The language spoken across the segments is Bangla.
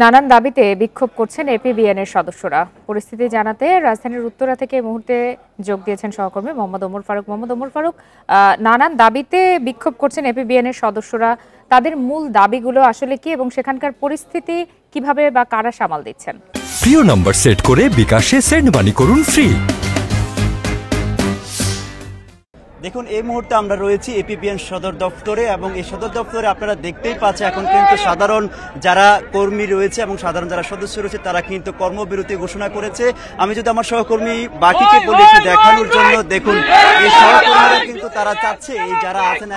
নানান দাবিতে বিক্ষোভ করছেন এপিবিএনের সদস্যরা। পরিস্থিতি জানাতে রাজধানীর উত্তরা থেকে এই মুহূর্তে যোগ দিয়েছেন সহকর্মী মোহাম্মদ ওমর ফারুক। নানান দাবিতে বিক্ষোভ করছেন এপিবিএনের সদস্যরা। তাদের মূল দাবিগুলো আসলে কি এবং সেখানকার পরিস্থিতি কিভাবে বা কারা সামাল দিচ্ছেন? প্রিয় নাম্বার সেট করে বিকাশে সেন্ড মানি করুন ফ্রি। দেখুন, এই মুহূর্তে আমরা রয়েছি এপিবিএন সদর দপ্তরে এবং এই সদর দপ্তরে আপনারা দেখতেই পাচ্ছেন এখন কিন্তু সাধারণ যারা কর্মী রয়েছে এবং সাধারণ যারা সদস্য রয়েছে তারা কিন্তু কর্মবিরতি ঘোষণা করেছে। আমি যদি আমার সহকর্মী বাকিকে বলি একটু দেখানোর জন্য, দেখুন এই সহকর্মীরা কিন্তু তারা চাচ্ছে এই যারা আছেন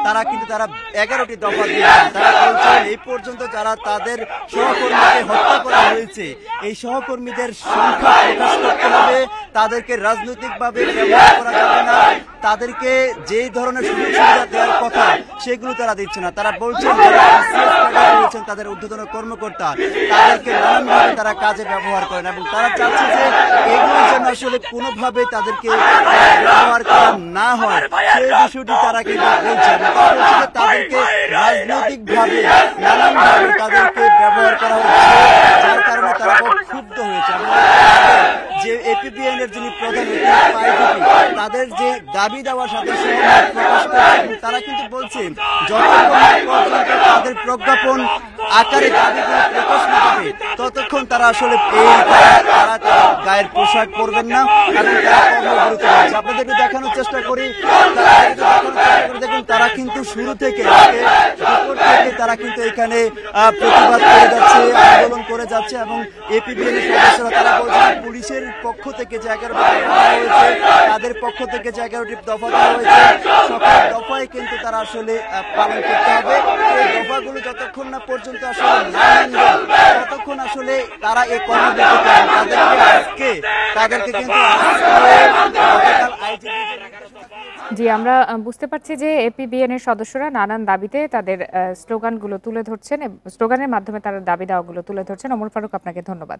তারা কিন্তু তারা 11টি দফা দিয়েছেন। তারা বলছেন এই পর্যন্ত যারা তাদের সহকর্মীকে হত্যা করা হয়েছে এই সহকর্মীদের সংখ্যা প্রকাশ করতে হবে, তাদেরকে রাজনৈতিকভাবে ব্যবহার করা যাবে না, তাদেরকে যেই ধরনের সুযোগ সুবিধা দেওয়ার কথা সেগুলো তারা দিচ্ছে না। তারা বলছেন যারা তাদের ঊর্ধ্বতন কর্মকর্তা তাদেরকে নানানভাবে তারা কাজে ব্যবহার করেন এবং তারা চাচ্ছে যে এগুলো যেন আসলে কোনোভাবে তাদেরকে ব্যবহার করা না হয় সেই বিষয়টি তারা কিন্তু বলছেন। তাদেরকে রাজনৈতিকভাবে নানানভাবে তাদেরকে ব্যবহার করা হচ্ছে, যার কারণে তারা খুব ক্ষুব্ধ হয়েছে। যে এপিবিএন এর যিনি প্রধান তাদের যে দাবি দেওয়ার সাথে সহমত প্রকাশ করেছেন, তারা কিন্তু বলছেন যতক্ষণ পর্যন্ত তাদের প্রজ্ঞাপন আকারে দাবিগুলো প্রকাশ না হবে ততক্ষণ তারা আসলে তারা গায়ের পোশাক পরবেন না এবং তারা কর্মবিরতি করছে। আপনাদেরকে দেখানোর চেষ্টা করি, দেখুন তারা কিন্তু শুরু থেকে তারা কিন্তু এখানে প্রতিবাদ করে যাচ্ছে, আন্দোলন করে যাচ্ছে এবং এপিবিএন এর সদস্যরা তারা বলছেন পুলিশের পক্ষ থেকে যে 11টি দফা হয়েছে তাদের পক্ষ থেকে যে 11টি দফা দেওয়া হয়েছে সকল দফায় কিন্তু তারা আসলে পালন করতে হবে। এই দফাগুলো যতক্ষণ না পর্যন্ত আসলে না মানবে ততক্ষণ আসলে তারা এই কর্মবিরতি করেন। তাদেরকে কিন্তু জি, আমরা বুঝতে পারছি যে এপিবিএন এর সদস্যরা নানান দাবিতে তাদের স্লোগানগুলো তুলে ধরছেন, স্লোগানের মাধ্যমে তারা দাবি দেওয়াগুলো তুলে ধরছেন। ওমর ফারুক, আপনাকে ধন্যবাদ।